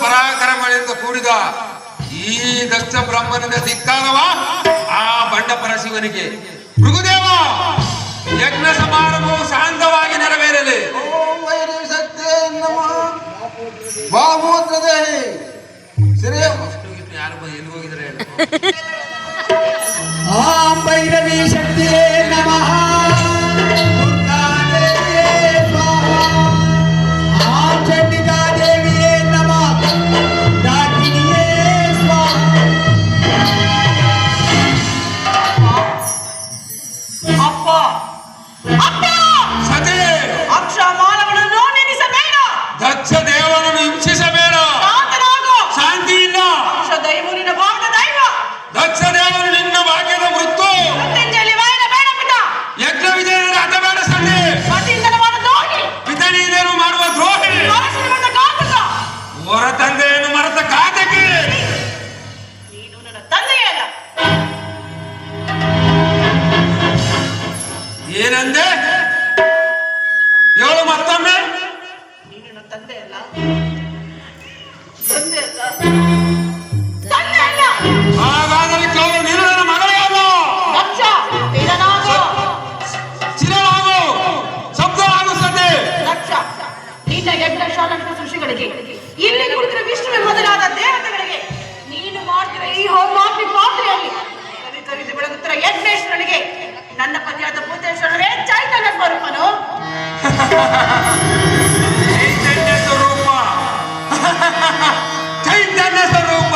ಪರಾಕ್ರಮಗಳಿಂದ ಕೂಡಿದ ಈ ದಕ್ಷ ಬ್ರಹ್ಮನಿಂದ ಧಿಕ್ಕಾರವ ಆ ಬಂಡ ಪರಶಿವನಿಗೆ. ಭೃಗುದೇವ, ಯಜ್ಞ ಸಮಾರಂಭವು ಶಾಂತವಾಗಿ ನೆರವೇರಲಿ. ಯಾರು ಎಲ್ಲಿ ಹೋಗಿದ್ರೆ ಭೈರವಿ ಶಕ್ತಿಯೇ ನಮಃ. ದಕ್ಷ ದೇವನನ್ನು ಹಿಂಸಿಸಬೇಡ. ಶಾಂತಿ ಇಲ್ಲ. ದಕ್ಷ ದೇವರು ನಿನ್ನ ಭಾಗ್ಯದ ಮೃತ್ತು. ಯಜ್ಞ ವಿಜಯರ ಹಠಬೇಡ ಸಂಧಿ. ಪಿತನಿಯರು ಮಾಡುವ ದ್ರೋಹಿ. ಹೊರ ತಂದೆಯನ್ನು ಮರೆತ ಕಾತಕಿ. ಏನಂದೆ? ಹೇಳು ಮತ್ತೊಮ್ಮೆ. ಹಾಗಾದರೆ ಕೇಳು, ನೀನು ನನ್ನ ಮಗಳೇ ಅಲ್ಲ. ಚಿರನಾಗು, ಶಬ್ದವಾಗು ಸಂಧಿ. ನಿನ್ನ ಯಜ್ಞಶಾಲ ಋಷಿಗಳಿಗೆ, ಇಲ್ಲಿ ಕುಳಿತಿರುವ ವಿಷ್ಣುವೆ ಮೊದಲಾದ ದೇವತೆಗಳಿಗೆ, ನೀನು ಮಾಡ್ತಿರೋ ಈ ಹೋಮಾಗ್ನಿ ಪಾತ್ರೆಯಲ್ಲಿ ಕವಿದು ಬೆಳಗುತ್ತಿರುವ ಯಜ್ಞೇಶ್ವರನಿಗೆ ನನ್ನ ಪತಿಯಾದ ಭೂತೇಶ್ವರರೇ ಚೈತನ್ಯ ಸ್ವರೂಪನು. ಚೈತನ್ಯ ಸ್ವರೂಪ, ಚೈತನ್ಯ ಸ್ವರೂಪ.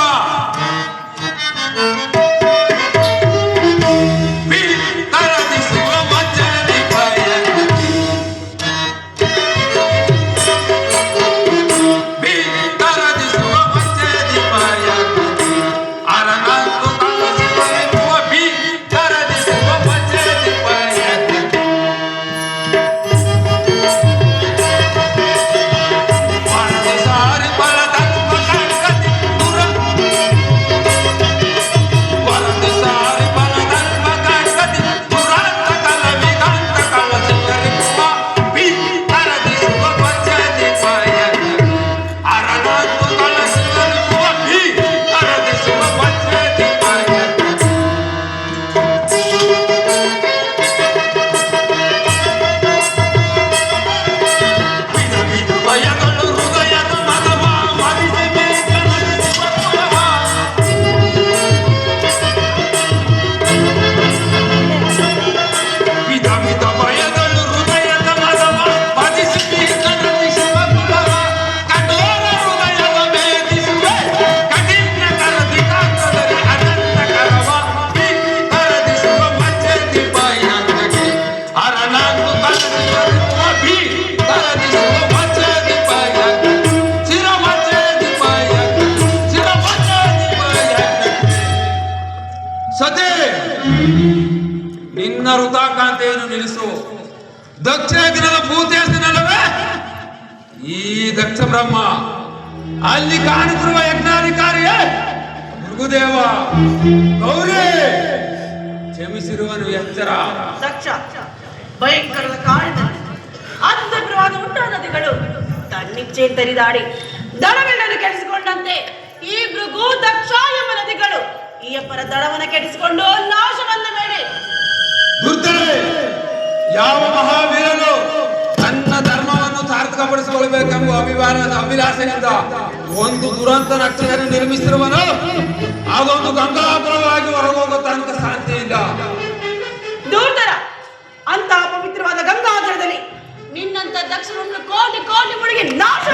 ಸತಿ, ನಿನ್ನ ವೃತಾಕಾಂತೆಯನ್ನು ನಿಲ್ಲಿಸು. ದಕ್ಷ ದಿನದ ಭೂತೇಶನಲ್ಲವೇ ಈ ದಕ್ಷ ಬ್ರಹ್ಮ. ಅಲ್ಲಿ ಕಾಣುತ್ತಿರುವ ಯಜ್ಞಾಧಿಕಾರಿಯೇ ಭೃಗುದೇವ. ಗೌರಿ, ಕ್ಷಮಿಸಿರುವನು ಎಚ್ಚರ. ದಕ್ಷ, ಭಯಂಕರದ ಕಾಡಿನಲ್ಲಿ ಅದ್ಭುತವಾದ ಹುಟ್ಟುವ ನದಿಗಳು ತನ್ನಿಚ್ಛೆ ತರಿದಾಡಿ ದಡವೆಳ್ಳನ್ನು ಕೆಡಿಸಿಕೊಂಡಂತೆ ಈ ಭೃಗು ದಕ್ಷ ಎಂಬ ನದಿಗಳು ಈ ಅಪ್ಪರ ದಡವನ್ನು ಕೆಡಿಸಿಕೊಂಡು ನಾಶವನ್ನ ಮೇಲೆ. ದುರ್ಧರೆ, ಯಾವ ಮಹಾವೀರನು ತನ್ನ ಧರ್ಮವನ್ನು ಸಾರ್ಥಕಪಡಿಸಿಕೊಳ್ಳಬೇಕೆಂಬ ಅಭಿಲಾಷೆಯಿಂದ ಒಂದು ದುರಂತ ನಕ್ಷೆಯನ್ನು ನಿರ್ಮಿಸಿರುವನು. ಅದೊಂದು ಗಂಗಾಪುರವಾಗಿ ಹೊರಗೋಗೋ ತನಕ ಸಾಧ್ಯ ಇಲ್ಲ. ದೂರ್ಧರ, ಅಂತಹ ಪವಿತ್ರವಾದ ಗಂಗಾಧರದಲ್ಲಿ ನಿನ್ನಂತ ದಕ್ಷಿಣವನ್ನು ಕೋಟಿ ಕೋಟಿ ಮುಳುಗಿ ನಾಶ.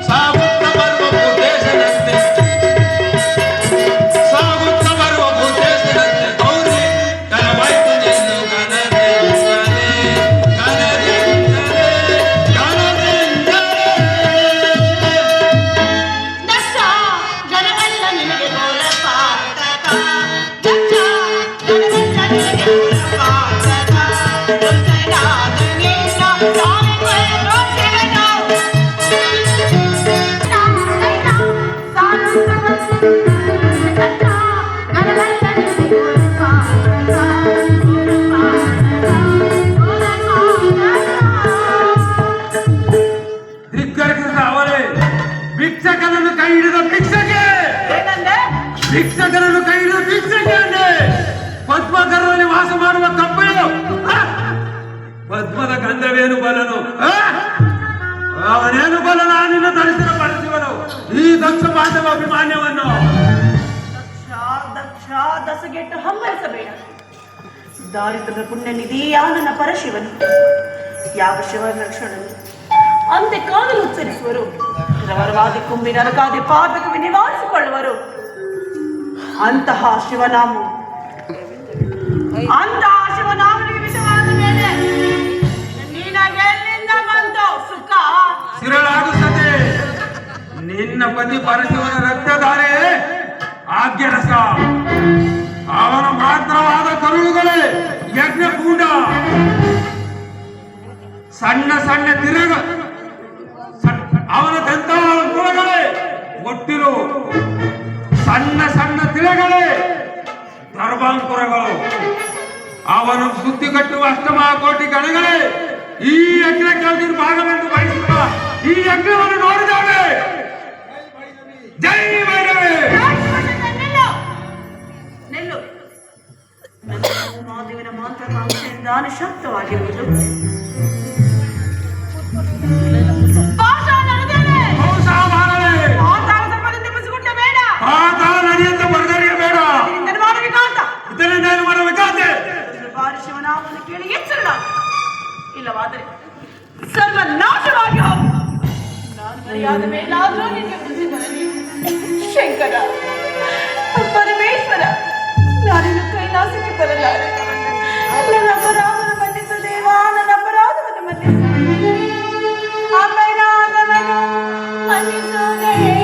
ಸಾಬುತ್ತ ಬರುವ ಪ್ರದೇಶದಂತೆ ಧಿಕ್ಕರಿಸಿದ ಅವರೇ ಭಿಕ್ಷಕನನ್ನು ಕೈ ಹಿಡಿದ ಭಿಕ್ಷಕೆ ಏನಂದೆ? ಭಿಕ್ಷಕನನ್ನು ಕೈ ಹಿಡಿದ ಭಿಕ್ಷಕೆ ಅಂದೆ. ಪದ್ಮಕರದಲ್ಲಿ ವಾಸ ಮಾಡುವ ಕಪ್ಪೆಯು ಪದ್ಮದ ಗಂಧವೇನು ಬಲನು ಅವನೇನು ಬಲನ ನಿನ್ನ ಧರಿಸಿದ ಬಳಸುವನು ಈ ದಕ್ಷ ಮಾಧವ ಅಭಿಮಾನ್ಯವನ್ನು. ದಕ್ಷ ದಸಗೆಟ್ಟು ಹಂಬಲಿಸಬೇಡ. ದಾರಿದ್ರ್ಯದ ಪುಣ್ಯನಿಧಿ ನನ್ನ ಪರಶಿವನು. ಯಾವ ಶಿವನ ರಕ್ಷಣನು ಅಂತೆ ಕಾದಲು ಉಚ್ಚರಿಸುವರು. ರವರವಾದಿ ಕುಂಬಿ ನರಕಾದಿ ಪಾದಕವಿ ನಿವಾರಿಸಿಕೊಳ್ಳುವರು. ಅಂತಹ ಶಿವನಾಮನಿಗೆ ವಿಷವಾದ ಮೇಲೆ ನಿನಗೆಲ್ಲಿಂದ ಬಂತು ಸುಖ? ಸಿರಳಾಗುತ್ತದೆ. ನಿನ್ನ ಪತಿ ಪರಶಿವನ ರಕ್ತಧಾರೆ ಆಜ್ಞರಸ. ಅವನ ಮಾತ್ರವಾದ ಕರುಳುಗಳೇ ಯಜ್ಞಕೂಂಡ. ಸಣ್ಣ ಸಣ್ಣ ತಿರುಗ ಅವನ ದಂತವಾಳ ಮೂಲಗಳೇ ಒಟ್ಟಿರು. ಸಣ್ಣ ಸಣ್ಣ ತಿಳೆಗಳೇ ಧರ್ಮಾಂಕುರಗಳು. ಅವನು ಸುದ್ದಿ ಕಟ್ಟುವ ಅಷ್ಟಮಹಾಕೋಟಿ ಗಣಗಳೇ ಈ ಯಜ್ಞಕ್ಕೆ ಭಾಗವೆಂದು ಬಯಸುವ ಈ ಯಜ್ಞವನ್ನು ನೋಡಿದಾವೆ. ಜೈ ಭೈರವೇ. ನೆಲ್ಲು. ಮಾಧುವಿನ ಮಾಂತ್ರಾಂಶದಿಂದ ಅನುಶಕ್ತವಾಗಿರುವುದು. ಶಿವನಾಮವನ್ನು ಕೇಳಿ ಎಚ್ಚರ. ಇಲ್ಲವಾದರೆ ಸರ್ವನಾಶವಾಗಿ ಹೋಗು. ನಾನು ಮರೆಯಾದ ಮೇಲಾದರೂ ನಿನಗೆ ಬುದ್ಧಿ ಬರಲಿ. ಶಂಕರ, ಪರಮೇಶ್ವರ, ನಾನಿನ್ನು ಕೈಲಾಸಕ್ಕೆ ಬರಲಾರೆ. ನನ್ನ ಅಪರಾಧವನ್ನು ಮನ್ನಿಸು ದೇವ, ನನ್ನ ಅಪರಾಧವನ್ನು ಮನ್ನಿಸು. ಅಪರಾಧವನ್ನು ಮನ್ನಿಸು ದೇವ.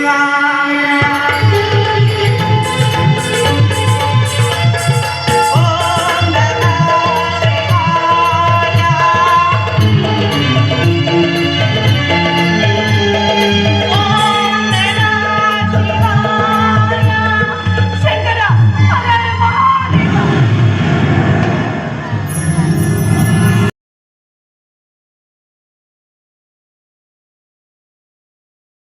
ಶಿವಾಯ